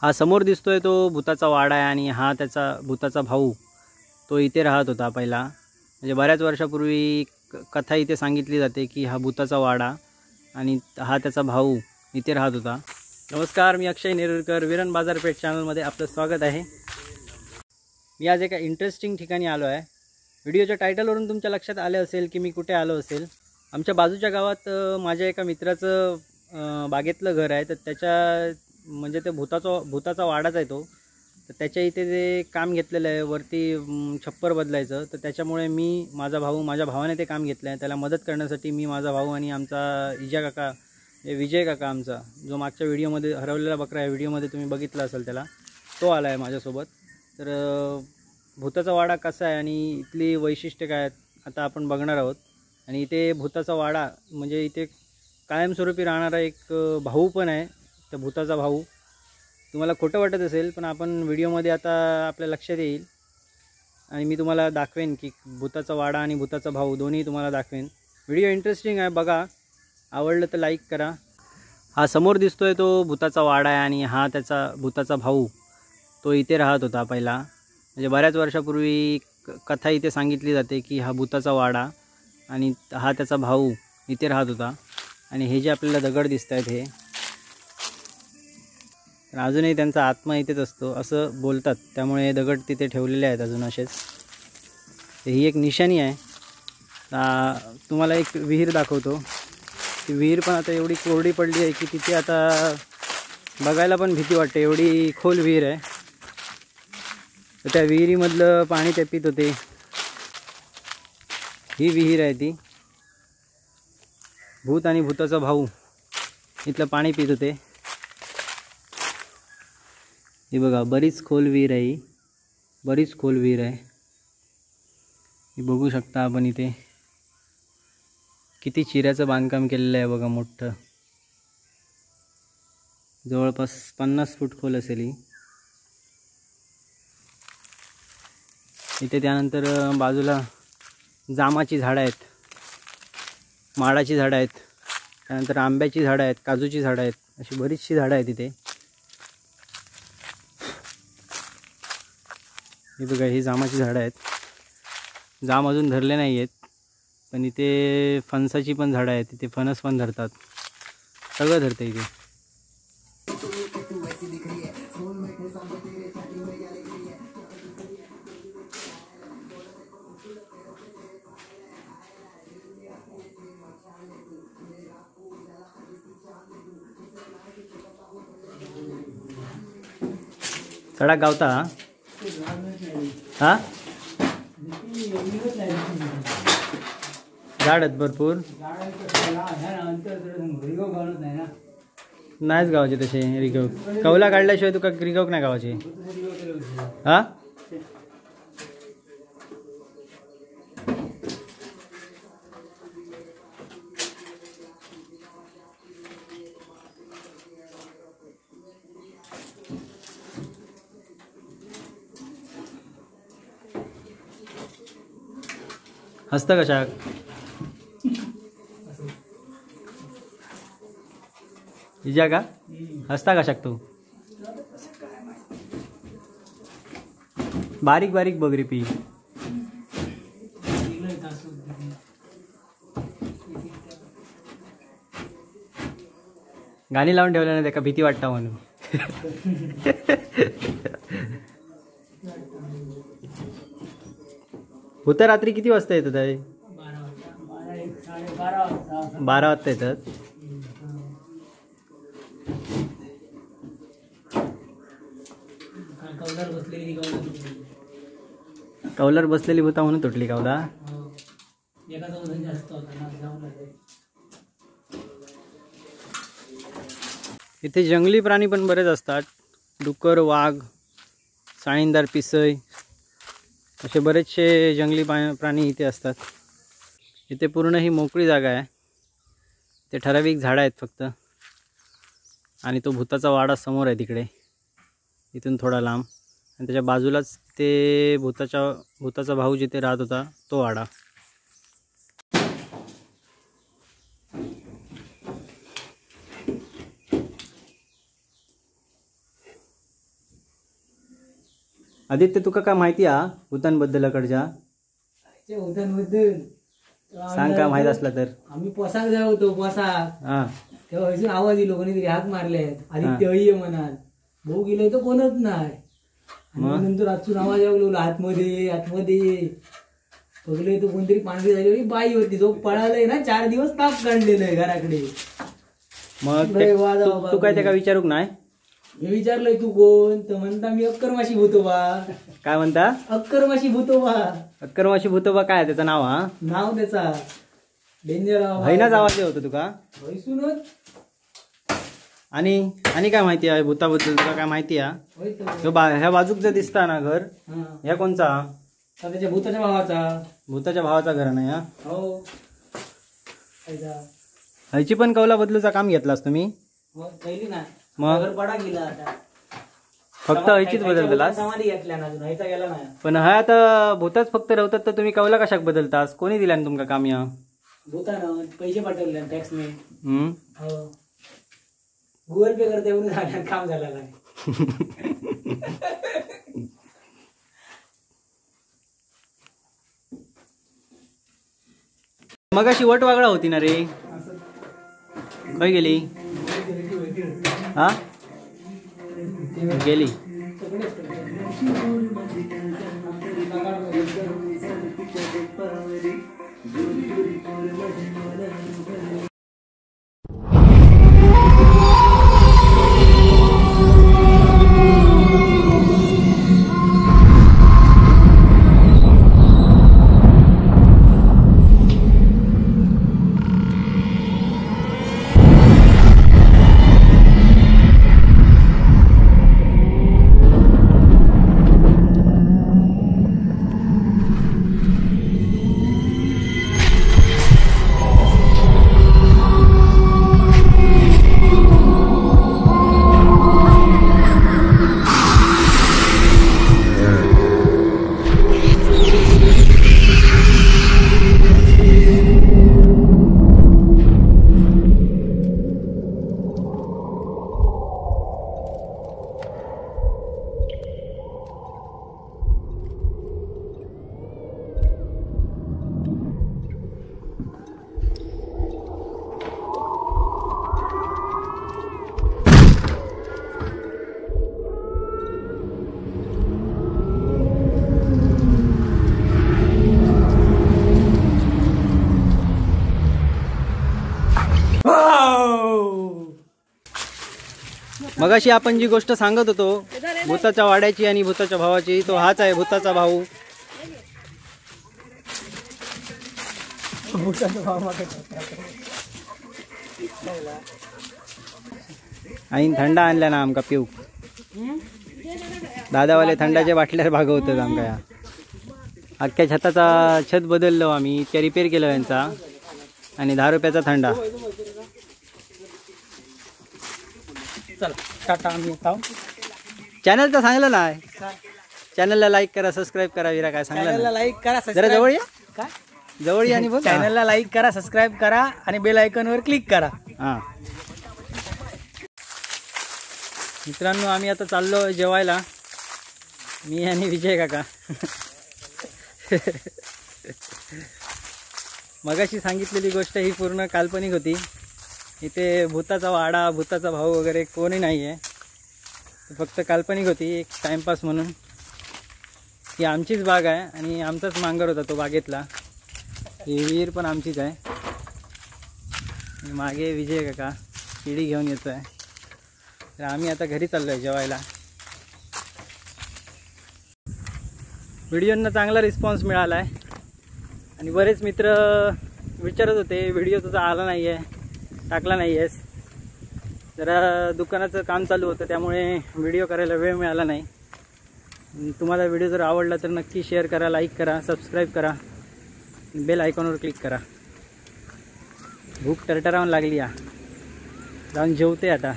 हा समोर दिसतोय तो भूताचा वाडा आहे आणि हा त्याचा भूताचा भाऊ तो इथे राहत होता पहिला। म्हणजे बऱ्याच वर्षापूर्वी कथा इथे सांगितली जाते की हा भूताचा वाडा आणि हा त्याचा भाऊ इथे राहत होता। नमस्कार, मी अक्षय नेरुरकर, विरण बाजारपेठ चॅनलमध्ये आपलं स्वागत आहे। मी आज एका इंटरेस्टिंग ठिकाणी आलो आहे। व्हिडिओच्या टायटलवरून तुमच्या लक्षात आले असेल की मी कुठे आलो असेल। आमच्या बाजूच्या गावात माझ्या एका मित्राचं बागेतलं घर आहे, तर त्याच्या म्हणजे ते भूताचा वाडाच आहे तो। तर त्याच्या इथे ते काम घेतलेलं आहे वरती छप्पर बदलायचं। तर त्याच्यामुळे माझा भावाने ते काम घेतलं आहे। त्याला मदत करण्यासाठी मी, माझा भाऊ आणि आमचा इजा काका, विजय काका आमचा, जो मागच्या व्हिडिओमध्ये हरवलेला बकरा आहे व्हिडिओमध्ये तुम्ही बघितला असेल त्याला, तो आला आहे माझ्यासोबत। तर भूताचा वाडा कसा आहे आणि इथली वैशिष्ट्य काय आहेत आता आपण बघणार आहोत। आणि इथे भूताचा वाडा म्हणजे इथे कायमस्वरूपी राहणारा एक भाऊ पण आहे, त्या भूताचा भाऊ। तुम्हाला खोटं वाटत असेल पण आपण व्हिडिओमध्ये आता आपल्या लक्षात येईल आणि मी तुम्हाला दाखवेन की भूताचा वाडा आणि भूताचा भाऊ दोन्ही तुम्हाला दाखवेन। व्हिडिओ इंटरेस्टिंग आहे, बघा। आवडलं तर लाईक करा। हा समोर दिसतोय तो भूताचा वाडा आहे आणि हा त्याचा भूताचा भाऊ तो इथे राहत होता पहिला। म्हणजे बऱ्याच वर्षापूर्वी कथा इथे सांगितली जाते की हा भूताचा वाडा आणि हा त्याचा भाऊ इथे राहत होता। आणि हे जे आपल्याला दगड दिसत आहेत हे अजूनही त्यांचा आत्मा इथेच असतो असं बोलतात, त्यामुळे दगड तिथे ठेवलेले आहेत अजून असेच। ही एक निशाणी आहे। तुम्हाला एक विहीर दाखवतो। ती विहीर पण आता एवढी कोरडी पडली आहे की तिथे आता बघायला पण भीती वाटते, एवढी खोल विहीर आहे। तर त्या विहिरीमधलं पाणी ते पित होते। ही विहीर आहे ती। भूत आणि भूताचा भाऊ इथलं पाणी पित होते। ही बघा, बरीच खोल विहीर आहे, बरीच खोल विहीर आहे। ही बघू शकता आपण इथे किती चिऱ्याचं बांधकाम केलेलं आहे बघा, मोठं, जवळपास 50 फूट खोल असेल ही। इथे त्यानंतर बाजूला जामाची झाडं आहेत, माडाची झाडं आहेत, त्यानंतर आंब्याची झाडं आहेत, काजूची झाडं आहेत, अशी बरीचशी झाडं आहेत इथे। हे बघा, ही जामाची झाडं आहेत। जाम अजून धरले नाही आहेत, पण इथे फणसाची पण झाडं आहेत, इथे फणस पण धरतात, सगळं धरतं इथे। सडक गावता हा झाड आहेत भरपूर, नाहीच गावाचे तसे रिगव। कौला काढल्याशिवाय तुका रिगव नाही गावाचे हा। हसतं कशाक? इजा का हसता कशाक तू? बारीक बारीक बघ रे पी। गाणी लावून ठेवलं ना त्याका भीती वाटता म्हणून। भूत रात्री किती वाजता येतात? 12 वाजता येतात। कौलर बसलेली भूता म्हणून तुटली कौला। इथे जंगली प्राणी पण बरेच असतात, डुक्कर, वाघ, साळींदार, पिसई, असे बरेचसे जंगली प्राणी इथे असतात। इथे पूर्ण ही मोकळी जागा आहे, ते ठराविक झाडं आहेत फक्त। आणि तो भूताचा वाडा समोर आहे तिकडे, इथून थोडा लांब, आणि त्याच्या बाजूलाच ते भूताचा भाऊ जिथे राहत होता तो वाडा। आदित्य तुका काय माहिती हा भूतांबद्दलकडच्या? भूतांबद्दल सांग काय माहित असला तर. आम्ही पोसाक जाय होतो पोसाक. हा तेव्हा हयसून आवाज येलो कोणीतरी हाक मारले आदित्य ये म्हणाल. भाऊ गेलोय तो कोणच नाही. आणि नंतर आजून आवाज यावलो आतमध्ये आतमध्ये बघलोय तो कोणतरी पांढरी झाली बाई होती. जो पळालाय ना 4 दिवस ताप काढलेलं घराकडे. मग तू काय त्याला विचारूक नाही? मी विचारलंय तू कोण तर म्हणता मी अक्करमाशी भूतोबा. काय म्हणता? अक्करमाशी भूतोबा. अक्करमाशी भूतोबा काय त्याचं नाव? हा नाव त्याचा डेंजर हैनाच आवाज होतो तुका हैसूनच. आणि काय माहिती आहे भूताबद्दल तुला? काय माहिती आहे? ह्या बाजूकचं दिसता ना घर, ह्या कोणचा? त्याच्या भूताच्या भावाचा. भूताच्या भावाचा घर नाही हा? हो. ह्याची पण कौला बदलूचा काम घेतलास तुम्ही? पहिली ना मग पडा गेला आता. फक्त ह्याचीच बदल दिलास? समाधी घेतल्या ना ह्याचा गेला नाही. पण ह्या आता भूताच फक्त रवतात तर तुम्ही कौला कशाक बदलतास? कोणी दिला तुमका काम? या भूतानं पैसे पाठवले टॅक्स ने. हो. गुगल पे करते एवढं झालं काम झालं नाही. मगाशी वट वागळा होती ना रे, काय गेली? हा गेली. मगाशी आपण जी गोष्ट सांगत होतो भूताच्या वाड्याची आणि भूताच्या भावाची, तो हाच आहे भूताचा भाऊ. आई थंडा आणल्या ना आमका पिऊ. दादावाले थंडाच्या बाटल्या भागवतात आमका. या अख्ख्या छताचा छत बदललो आम्ही, त्या रिपेअर केलं यांचा, आणि 10 रुपयाचा थंडा. चला टाटा, आम्ही येतो. चॅनल तर सांगलं नाही. चॅनलला लाईक करा, सबस्क्राईब करा. विरा काय सांगलं? चॅनलला लाईक करा, जरा जवळ या. काय जवळ या आणि बोल. चॅनलला लाईक करा, सबस्क्राईब करा आणि बेल आयकॉनवर क्लिक करा. हां मित्रांनो, आम्ही आता चाललो जेवायला, मी आणि विजय काका. मगाशी सांगितलेली गोष्ट ही पूर्ण काल्पनिक होती. इथे भूताचा वाडा, भूताचा भाऊ वगैरे कोणी नाही आहे. फक्त काल्पनिक होती, एक टाइमपास म्हणून. ही आमचीच बाग आहे आणि आमचाच मांगर होता तो बागेतला. ही विहीर पण आमचीच आहे. मागे विजय काका शिडी घेऊन येतो आहे. तर आम्ही आता घरी चाललो आहे जेवायला. व्हिडिओंना चांगला रिस्पॉन्स मिळाला आहे आणि बरेच मित्र विचारत होते व्हिडिओ तुझा आला नाही आहे, टाकला नाही आहेस. जरा दुकानाचं काम चालू होतं त्यामुळे व्हिडिओ करायला वेळ मिळाला नाही. तुम्हाला व्हिडिओ जर आवडला तर नक्की शेअर करा, लाईक करा, सबस्क्राईब करा, बेल आयकॉनवर क्लिक करा. भूक टरटरावून लागली. जाऊन जेवते आता.